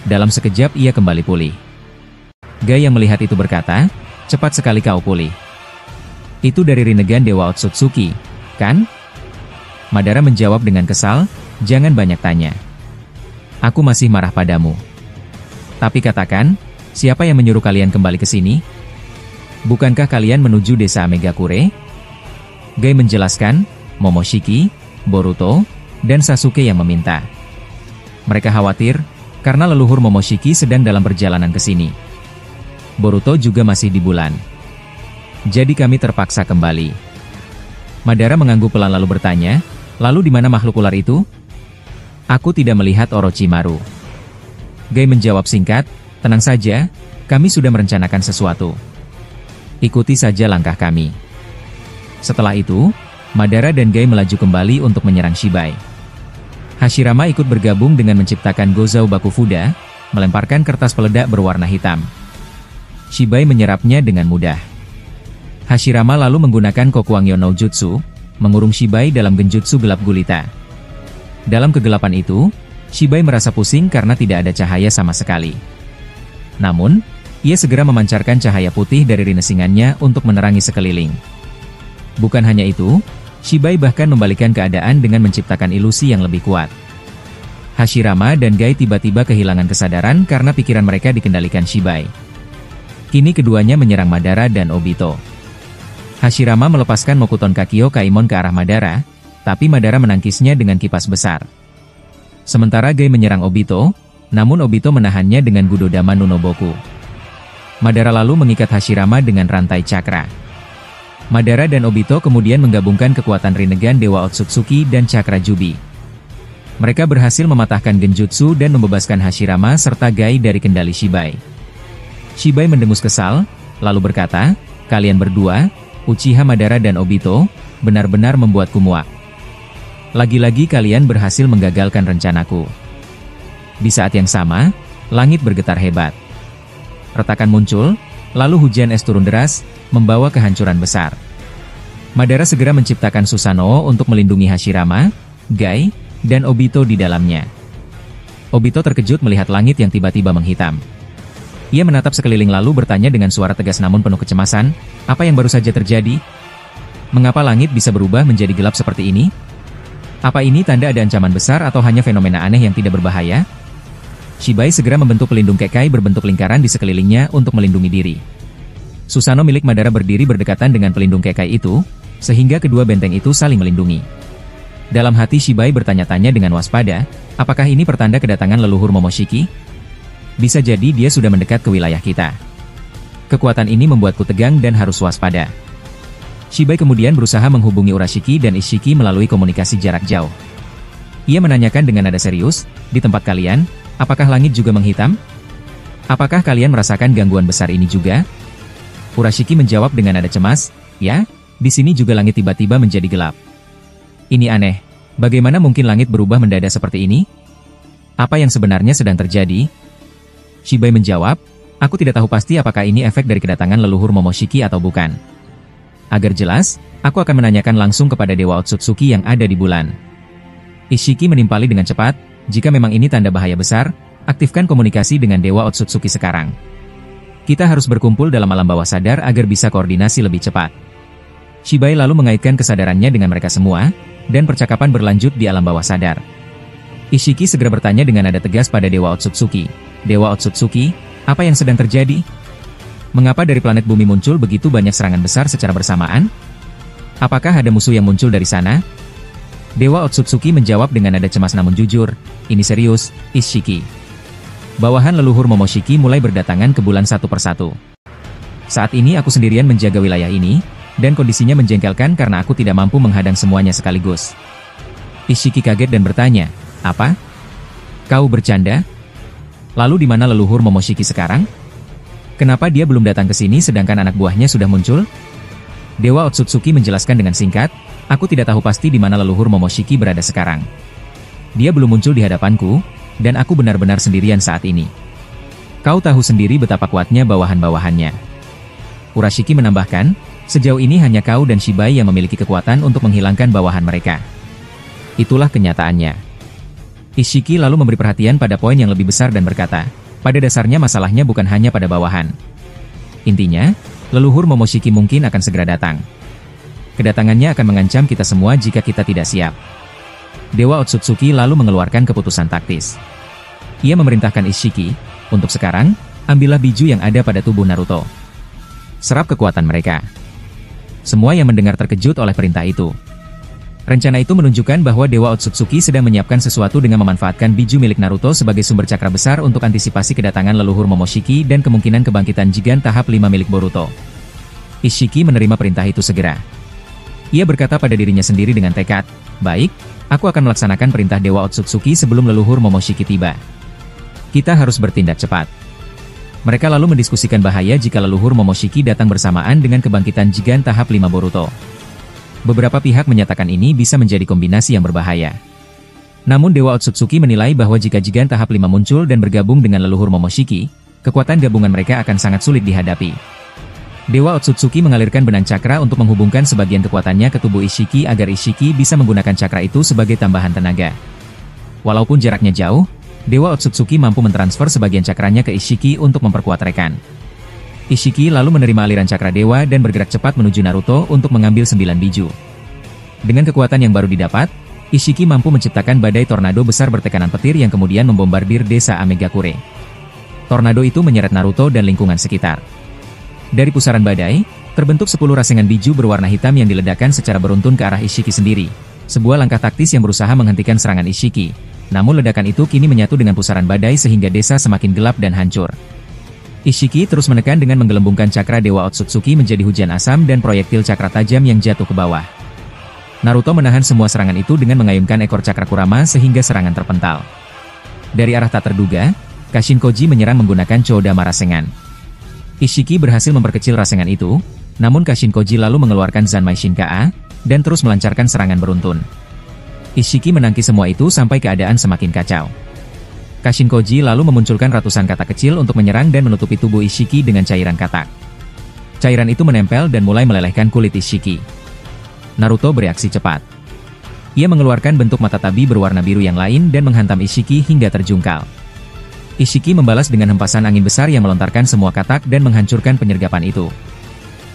Dalam sekejap ia kembali pulih. Gai yang melihat itu berkata, cepat sekali kau pulih. Itu dari Rinnegan Dewa Otsutsuki, kan? Madara menjawab dengan kesal, jangan banyak tanya. Aku masih marah padamu. Tapi katakan, siapa yang menyuruh kalian kembali ke sini? Bukankah kalian menuju desa Amegakure? Gai menjelaskan, Momoshiki, Boruto, dan Sasuke yang meminta. Mereka khawatir, karena leluhur Momoshiki sedang dalam perjalanan ke sini. Boruto juga masih di bulan. Jadi kami terpaksa kembali. Madara mengangguk pelan lalu bertanya, lalu di mana makhluk ular itu? Aku tidak melihat Orochimaru. Gai menjawab singkat, tenang saja, kami sudah merencanakan sesuatu. Ikuti saja langkah kami. Setelah itu, Madara dan Gai melaju kembali untuk menyerang Shibai. Hashirama ikut bergabung dengan menciptakan Gozou Bakufuda, melemparkan kertas peledak berwarna hitam. Shibai menyerapnya dengan mudah. Hashirama lalu menggunakan Kokuangyo no Jutsu, mengurung Shibai dalam genjutsu gelap gulita. Dalam kegelapan itu, Shibai merasa pusing karena tidak ada cahaya sama sekali. Namun, ia segera memancarkan cahaya putih dari rinesingannya untuk menerangi sekeliling. Bukan hanya itu, Shibai bahkan membalikkan keadaan dengan menciptakan ilusi yang lebih kuat. Hashirama dan Gai tiba-tiba kehilangan kesadaran karena pikiran mereka dikendalikan Shibai. Kini keduanya menyerang Madara dan Obito. Hashirama melepaskan Mokuton Kakyo Kaimon ke arah Madara, tapi Madara menangkisnya dengan kipas besar. Sementara Gai menyerang Obito, namun Obito menahannya dengan Gudodama Nunoboku. Madara lalu mengikat Hashirama dengan rantai cakra. Madara dan Obito kemudian menggabungkan kekuatan Rinnegan Dewa Otsutsuki dan Cakra Jubi. Mereka berhasil mematahkan genjutsu dan membebaskan Hashirama serta Gai dari kendali Shibai. Shibai mendengus kesal, lalu berkata, kalian berdua, Uchiha Madara dan Obito, benar-benar membuatku muak. Lagi-lagi kalian berhasil menggagalkan rencanaku. Di saat yang sama, langit bergetar hebat. Retakan muncul, lalu hujan es turun deras, membawa kehancuran besar. Madara segera menciptakan Susanoo untuk melindungi Hashirama, Gai, dan Obito di dalamnya. Obito terkejut melihat langit yang tiba-tiba menghitam. Ia menatap sekeliling lalu bertanya dengan suara tegas namun penuh kecemasan, apa yang baru saja terjadi? Mengapa langit bisa berubah menjadi gelap seperti ini? Apa ini tanda ada ancaman besar atau hanya fenomena aneh yang tidak berbahaya? Shibai segera membentuk pelindung kekai berbentuk lingkaran di sekelilingnya untuk melindungi diri. Susanoo milik Madara berdiri berdekatan dengan pelindung kekai itu, sehingga kedua benteng itu saling melindungi. Dalam hati Shibai bertanya-tanya dengan waspada, apakah ini pertanda kedatangan leluhur Momoshiki? Bisa jadi dia sudah mendekat ke wilayah kita. Kekuatan ini membuatku tegang dan harus waspada. Shibai kemudian berusaha menghubungi Urashiki dan Ishiki melalui komunikasi jarak jauh. Ia menanyakan dengan nada serius, di tempat kalian, apakah langit juga menghitam? Apakah kalian merasakan gangguan besar ini juga? Urashiki menjawab dengan nada cemas, ya, di sini juga langit tiba-tiba menjadi gelap. Ini aneh, bagaimana mungkin langit berubah mendadak seperti ini? Apa yang sebenarnya sedang terjadi? Shibai menjawab, aku tidak tahu pasti apakah ini efek dari kedatangan leluhur Momoshiki atau bukan. Agar jelas, aku akan menanyakan langsung kepada Dewa Otsutsuki yang ada di bulan. Ishiki menimpali dengan cepat, jika memang ini tanda bahaya besar, aktifkan komunikasi dengan Dewa Otsutsuki sekarang. Kita harus berkumpul dalam alam bawah sadar agar bisa koordinasi lebih cepat. Shibai lalu mengaitkan kesadarannya dengan mereka semua, dan percakapan berlanjut di alam bawah sadar. Ishiki segera bertanya dengan nada tegas pada Dewa Otsutsuki. Dewa Otsutsuki, apa yang sedang terjadi? Mengapa dari planet bumi muncul begitu banyak serangan besar secara bersamaan? Apakah ada musuh yang muncul dari sana? Dewa Otsutsuki menjawab dengan nada cemas namun jujur, ini serius, Ishiki. Bawahan leluhur Momoshiki mulai berdatangan ke bulan satu persatu. Saat ini aku sendirian menjaga wilayah ini, dan kondisinya menjengkelkan karena aku tidak mampu menghadang semuanya sekaligus. Ishiki kaget dan bertanya, apa? Kau bercanda? Lalu di mana leluhur Momoshiki sekarang? Kenapa dia belum datang ke sini sedangkan anak buahnya sudah muncul? Dewa Otsutsuki menjelaskan dengan singkat, aku tidak tahu pasti di mana leluhur Momoshiki berada sekarang. Dia belum muncul di hadapanku, dan aku benar-benar sendirian saat ini. Kau tahu sendiri betapa kuatnya bawahan-bawahannya. Urashiki menambahkan, sejauh ini hanya kau dan Shibai yang memiliki kekuatan untuk menghilangkan bawahan mereka. Itulah kenyataannya. Ishiki lalu memberi perhatian pada poin yang lebih besar dan berkata, pada dasarnya masalahnya bukan hanya pada bawahan. Intinya, leluhur Momoshiki mungkin akan segera datang. Kedatangannya akan mengancam kita semua jika kita tidak siap. Dewa Otsutsuki lalu mengeluarkan keputusan taktis. Ia memerintahkan Ishiki, untuk sekarang, ambillah biju yang ada pada tubuh Naruto. Serap kekuatan mereka. Semua yang mendengar terkejut oleh perintah itu. Rencana itu menunjukkan bahwa Dewa Otsutsuki sedang menyiapkan sesuatu dengan memanfaatkan biju milik Naruto sebagai sumber cakra besar untuk antisipasi kedatangan leluhur Momoshiki dan kemungkinan kebangkitan Jigen tahap 5 milik Boruto. Ishiki menerima perintah itu segera. Ia berkata pada dirinya sendiri dengan tekad, baik, aku akan melaksanakan perintah Dewa Otsutsuki sebelum leluhur Momoshiki tiba. Kita harus bertindak cepat. Mereka lalu mendiskusikan bahaya jika leluhur Momoshiki datang bersamaan dengan kebangkitan Jigen tahap 5 Boruto. Beberapa pihak menyatakan ini bisa menjadi kombinasi yang berbahaya. Namun Dewa Otsutsuki menilai bahwa jika Jigen tahap 5 muncul dan bergabung dengan leluhur Momoshiki, kekuatan gabungan mereka akan sangat sulit dihadapi. Dewa Otsutsuki mengalirkan benang cakra untuk menghubungkan sebagian kekuatannya ke tubuh Ishiki agar Ishiki bisa menggunakan cakra itu sebagai tambahan tenaga. Walaupun jaraknya jauh, Dewa Otsutsuki mampu mentransfer sebagian cakranya ke Ishiki untuk memperkuat rekan. Ishiki lalu menerima aliran cakra dewa dan bergerak cepat menuju Naruto untuk mengambil 9 biju. Dengan kekuatan yang baru didapat, Ishiki mampu menciptakan badai tornado besar bertekanan petir yang kemudian membombardir desa Amegakure. Tornado itu menyeret Naruto dan lingkungan sekitar. Dari pusaran badai, terbentuk 10 rasengan biju berwarna hitam yang diledakkan secara beruntun ke arah Ishiki sendiri. Sebuah langkah taktis yang berusaha menghentikan serangan Ishiki. Namun ledakan itu kini menyatu dengan pusaran badai sehingga desa semakin gelap dan hancur. Ishiki terus menekan dengan menggelembungkan cakra Dewa Otsutsuki menjadi hujan asam dan proyektil cakra tajam yang jatuh ke bawah. Naruto menahan semua serangan itu dengan mengayunkan ekor cakra Kurama sehingga serangan terpental. Dari arah tak terduga, Kashin Koji menyerang menggunakan Chodama Rasengan. Ishiki berhasil memperkecil rasengan itu, namun Kashin Koji lalu mengeluarkan Zanmai Shinkaa, dan terus melancarkan serangan beruntun. Ishiki menangkis semua itu sampai keadaan semakin kacau. Kashin Koji lalu memunculkan ratusan katak kecil untuk menyerang dan menutupi tubuh Ishiki dengan cairan katak. Cairan itu menempel dan mulai melelehkan kulit Ishiki. Naruto bereaksi cepat. Ia mengeluarkan bentuk mata tabi berwarna biru yang lain dan menghantam Ishiki hingga terjungkal. Ishiki membalas dengan hempasan angin besar yang melontarkan semua katak dan menghancurkan penyergapan itu.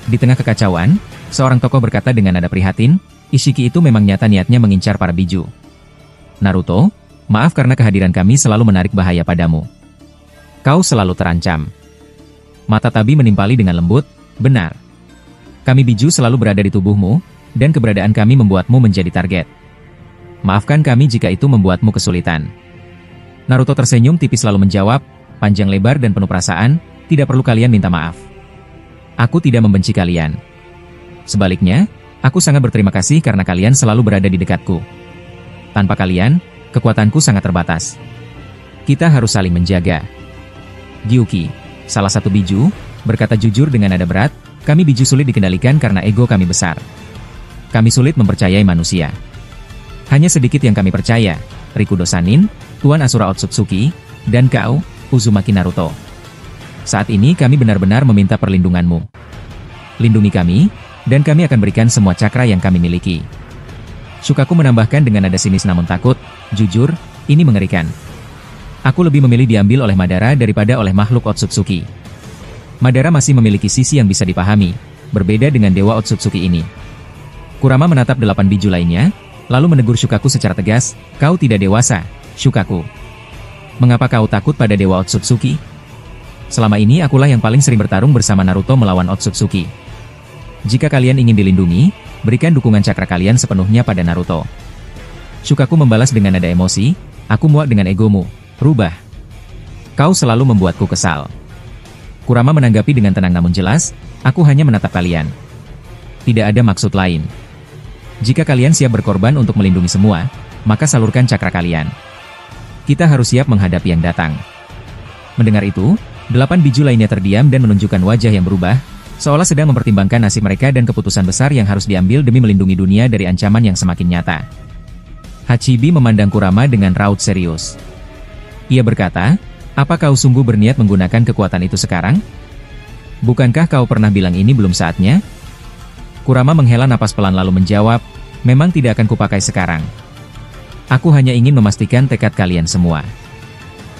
Di tengah kekacauan, seorang tokoh berkata dengan nada prihatin, Ishiki itu memang nyata niatnya mengincar para biju. Naruto, maaf karena kehadiran kami selalu menarik bahaya padamu. Kau selalu terancam. Mata tabi menimpali dengan lembut, benar. Kami biju selalu berada di tubuhmu, dan keberadaan kami membuatmu menjadi target. Maafkan kami jika itu membuatmu kesulitan. Naruto tersenyum tipis lalu menjawab, panjang lebar dan penuh perasaan, tidak perlu kalian minta maaf. Aku tidak membenci kalian. Sebaliknya, aku sangat berterima kasih karena kalian selalu berada di dekatku. Tanpa kalian, kekuatanku sangat terbatas. Kita harus saling menjaga. Gyuki, salah satu biju, berkata jujur dengan nada berat, kami biju sulit dikendalikan karena ego kami besar. Kami sulit mempercayai manusia. Hanya sedikit yang kami percaya, Rikudo Sanin, Tuan Asura Otsutsuki, dan kau, Uzumaki Naruto. Saat ini kami benar-benar meminta perlindunganmu. Lindungi kami, dan kami akan berikan semua cakra yang kami miliki. Shukaku menambahkan dengan nada sinis namun takut. Jujur, ini mengerikan. Aku lebih memilih diambil oleh Madara daripada oleh makhluk Otsutsuki. Madara masih memiliki sisi yang bisa dipahami, berbeda dengan Dewa Otsutsuki ini. Kurama menatap 8 biju lainnya, lalu menegur Shukaku secara tegas, kau tidak dewasa, Shukaku. Mengapa kau takut pada Dewa Otsutsuki? Selama ini akulah yang paling sering bertarung bersama Naruto melawan Otsutsuki. Jika kalian ingin dilindungi, berikan dukungan cakra kalian sepenuhnya pada Naruto. Shukaku membalas dengan nada emosi, aku muak dengan egomu, rubah. Kau selalu membuatku kesal. Kurama menanggapi dengan tenang namun jelas, aku hanya menatap kalian. Tidak ada maksud lain. Jika kalian siap berkorban untuk melindungi semua, maka salurkan cakra kalian. Kita harus siap menghadapi yang datang. Mendengar itu, 8 biju lainnya terdiam dan menunjukkan wajah yang berubah, seolah sedang mempertimbangkan nasib mereka dan keputusan besar yang harus diambil demi melindungi dunia dari ancaman yang semakin nyata. Hachibi memandang Kurama dengan raut serius. Ia berkata, apa kau sungguh berniat menggunakan kekuatan itu sekarang? Bukankah kau pernah bilang ini belum saatnya? Kurama menghela napas pelan lalu menjawab, memang tidak akan kupakai sekarang. Aku hanya ingin memastikan tekad kalian semua.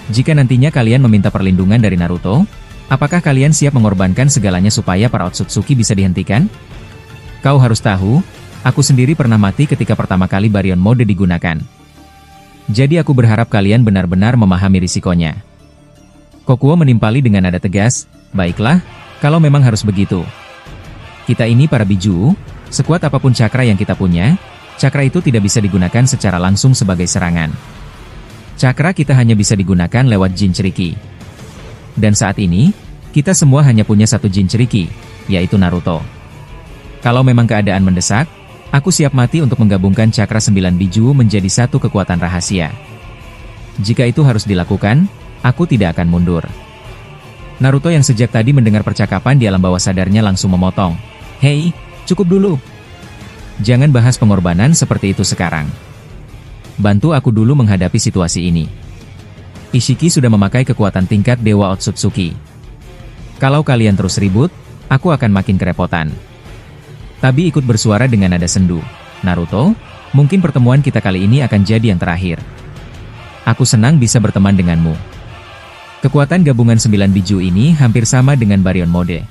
Jika nantinya kalian meminta perlindungan dari Naruto, apakah kalian siap mengorbankan segalanya supaya para Otsutsuki bisa dihentikan? Kau harus tahu, aku sendiri pernah mati ketika pertama kali Baryon Mode digunakan. Jadi aku berharap kalian benar-benar memahami risikonya. Kokuo menimpali dengan nada tegas, baiklah, kalau memang harus begitu. Kita ini para biju, sekuat apapun cakra yang kita punya, cakra itu tidak bisa digunakan secara langsung sebagai serangan. Cakra kita hanya bisa digunakan lewat jin ceriki. Dan saat ini, kita semua hanya punya satu jin ceriki, yaitu Naruto. Kalau memang keadaan mendesak, aku siap mati untuk menggabungkan cakra 9 biju menjadi satu kekuatan rahasia. Jika itu harus dilakukan, aku tidak akan mundur. Naruto yang sejak tadi mendengar percakapan di alam bawah sadarnya langsung memotong. Hei, cukup dulu. Jangan bahas pengorbanan seperti itu sekarang. Bantu aku dulu menghadapi situasi ini. Ishiki sudah memakai kekuatan tingkat Dewa Otsutsuki. Kalau kalian terus ribut, aku akan makin kerepotan. Tabi ikut bersuara dengan nada sendu. Naruto, mungkin pertemuan kita kali ini akan jadi yang terakhir. Aku senang bisa berteman denganmu. Kekuatan gabungan 9 biju ini hampir sama dengan Baryon Mode.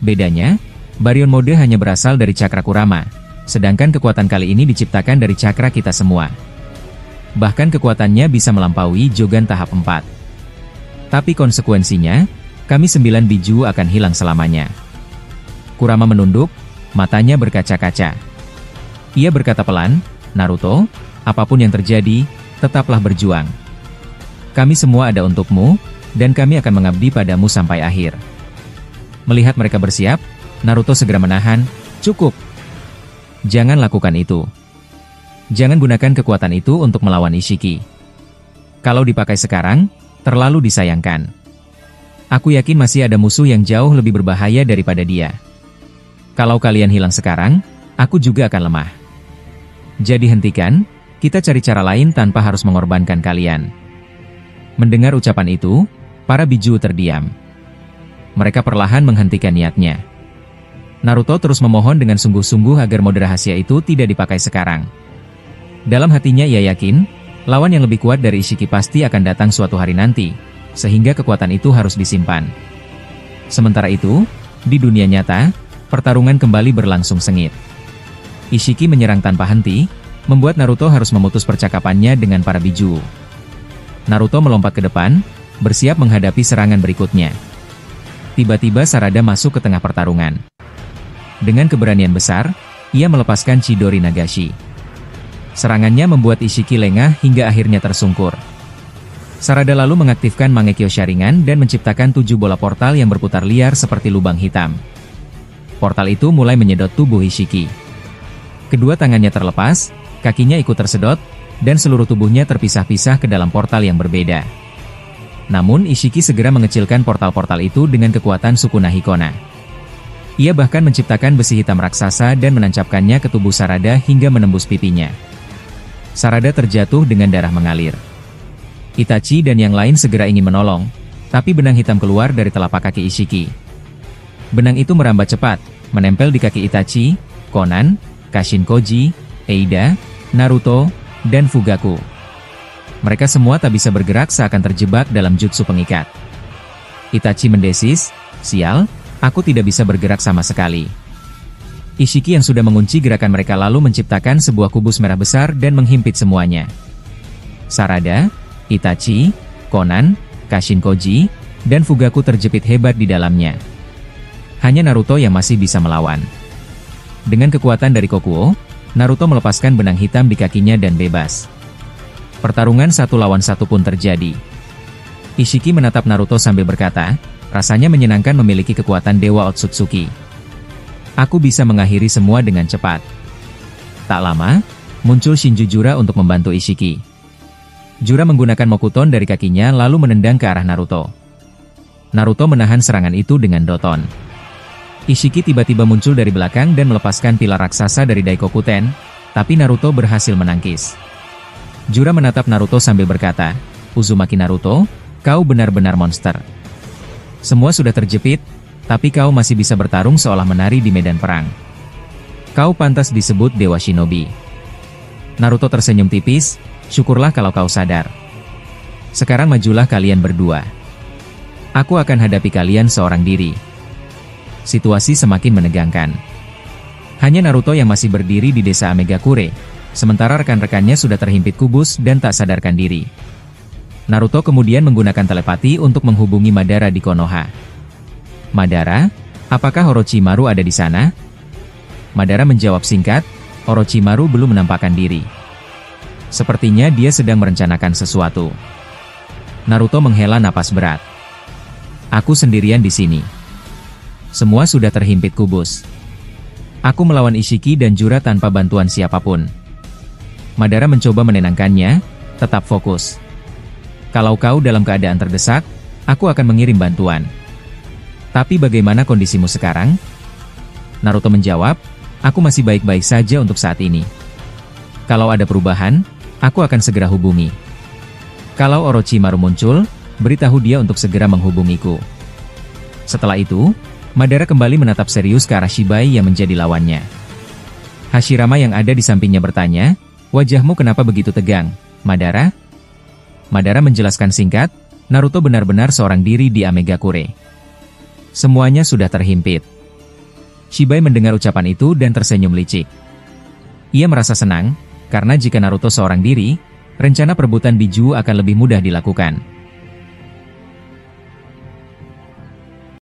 Bedanya, Baryon Mode hanya berasal dari cakra Kurama, sedangkan kekuatan kali ini diciptakan dari cakra kita semua. Bahkan kekuatannya bisa melampaui Jogan tahap 4. Tapi konsekuensinya, kami 9 biju akan hilang selamanya. Kurama menunduk, matanya berkaca-kaca. Ia berkata pelan, Naruto, apapun yang terjadi, tetaplah berjuang. Kami semua ada untukmu, dan kami akan mengabdi padamu sampai akhir. Melihat mereka bersiap, Naruto segera menahan, cukup. Jangan lakukan itu. Jangan gunakan kekuatan itu untuk melawan Ishiki. Kalau dipakai sekarang, terlalu disayangkan. Aku yakin masih ada musuh yang jauh lebih berbahaya daripada dia. Kalau kalian hilang sekarang, aku juga akan lemah. Jadi hentikan, kita cari cara lain tanpa harus mengorbankan kalian. Mendengar ucapan itu, para biju terdiam. Mereka perlahan menghentikan niatnya. Naruto terus memohon dengan sungguh-sungguh agar mode rahasia itu tidak dipakai sekarang. Dalam hatinya ia yakin, lawan yang lebih kuat dari Ishiki pasti akan datang suatu hari nanti, sehingga kekuatan itu harus disimpan. Sementara itu, di dunia nyata, pertarungan kembali berlangsung sengit. Ishiki menyerang tanpa henti, membuat Naruto harus memutus percakapannya dengan para biju. Naruto melompat ke depan, bersiap menghadapi serangan berikutnya. Tiba-tiba Sarada masuk ke tengah pertarungan. Dengan keberanian besar, ia melepaskan Chidori Nagashi. Serangannya membuat Ishiki lengah hingga akhirnya tersungkur. Sarada lalu mengaktifkan Mangekyo Sharingan dan menciptakan 7 bola portal yang berputar liar seperti lubang hitam. Portal itu mulai menyedot tubuh Ishiki. Kedua tangannya terlepas, kakinya ikut tersedot, dan seluruh tubuhnya terpisah-pisah ke dalam portal yang berbeda. Namun Ishiki segera mengecilkan portal-portal itu dengan kekuatan Sukuna Hikona. Ia bahkan menciptakan besi hitam raksasa dan menancapkannya ke tubuh Sarada hingga menembus pipinya. Sarada terjatuh dengan darah mengalir. Itachi dan yang lain segera ingin menolong, Tapi benang hitam keluar dari telapak kaki Ishiki. Benang itu merambat cepat, menempel di kaki Itachi, Konan, Kashin Koji, Eida, Naruto, dan Fugaku. Mereka semua tak bisa bergerak seakan terjebak dalam jutsu pengikat. Itachi mendesis, "Sial, aku tidak bisa bergerak sama sekali." Ishiki yang sudah mengunci gerakan mereka lalu menciptakan sebuah kubus merah besar dan menghimpit semuanya. Sarada, Itachi, Konan, Kashin Koji, dan Fugaku terjepit hebat di dalamnya. Hanya Naruto yang masih bisa melawan. Dengan kekuatan dari Kokuo, Naruto melepaskan benang hitam di kakinya dan bebas. Pertarungan 1 lawan 1 pun terjadi. Ishiki menatap Naruto sambil berkata, "Rasanya menyenangkan memiliki kekuatan Dewa Otsutsuki. Aku bisa mengakhiri semua dengan cepat." Tak lama, muncul Shinju Jura untuk membantu Ishiki. Jura menggunakan Mokuton dari kakinya lalu menendang ke arah Naruto. Naruto menahan serangan itu dengan Doton. Ishiki tiba-tiba muncul dari belakang dan melepaskan pilar raksasa dari Daikokuten, tapi Naruto berhasil menangkis. Jura menatap Naruto sambil berkata, "Uzumaki Naruto, kau benar-benar monster. Semua sudah terjepit, tapi kau masih bisa bertarung seolah menari di medan perang. Kau pantas disebut Dewa Shinobi." Naruto tersenyum tipis, "Syukurlah kalau kau sadar. Sekarang majulah kalian berdua. Aku akan hadapi kalian seorang diri." Situasi semakin menegangkan. Hanya Naruto yang masih berdiri di desa Amegakure, sementara rekan-rekannya sudah terhimpit kubus dan tak sadarkan diri. Naruto kemudian menggunakan telepati untuk menghubungi Madara di Konoha. "Madara, apakah Orochimaru ada di sana?" Madara menjawab singkat, "Orochimaru belum menampakkan diri. Sepertinya dia sedang merencanakan sesuatu." Naruto menghela napas berat. "Aku sendirian di sini. Semua sudah terhimpit kubus. Aku melawan Ishiki dan Jura tanpa bantuan siapapun." Madara mencoba menenangkannya, "Tetap fokus. Kalau kau dalam keadaan terdesak, aku akan mengirim bantuan. Tapi bagaimana kondisimu sekarang?" Naruto menjawab, "Aku masih baik-baik saja untuk saat ini. Kalau ada perubahan, aku akan segera hubungi. Kalau Orochimaru muncul, beritahu dia untuk segera menghubungiku." Setelah itu, Madara kembali menatap serius ke arah Shibai yang menjadi lawannya. Hashirama yang ada di sampingnya bertanya, "Wajahmu kenapa begitu tegang, Madara?" Madara menjelaskan singkat, "Naruto benar-benar seorang diri di Amegakure. Semuanya sudah terhimpit." Shibai mendengar ucapan itu dan tersenyum licik. Ia merasa senang, karena jika Naruto seorang diri, rencana perebutan Biju akan lebih mudah dilakukan.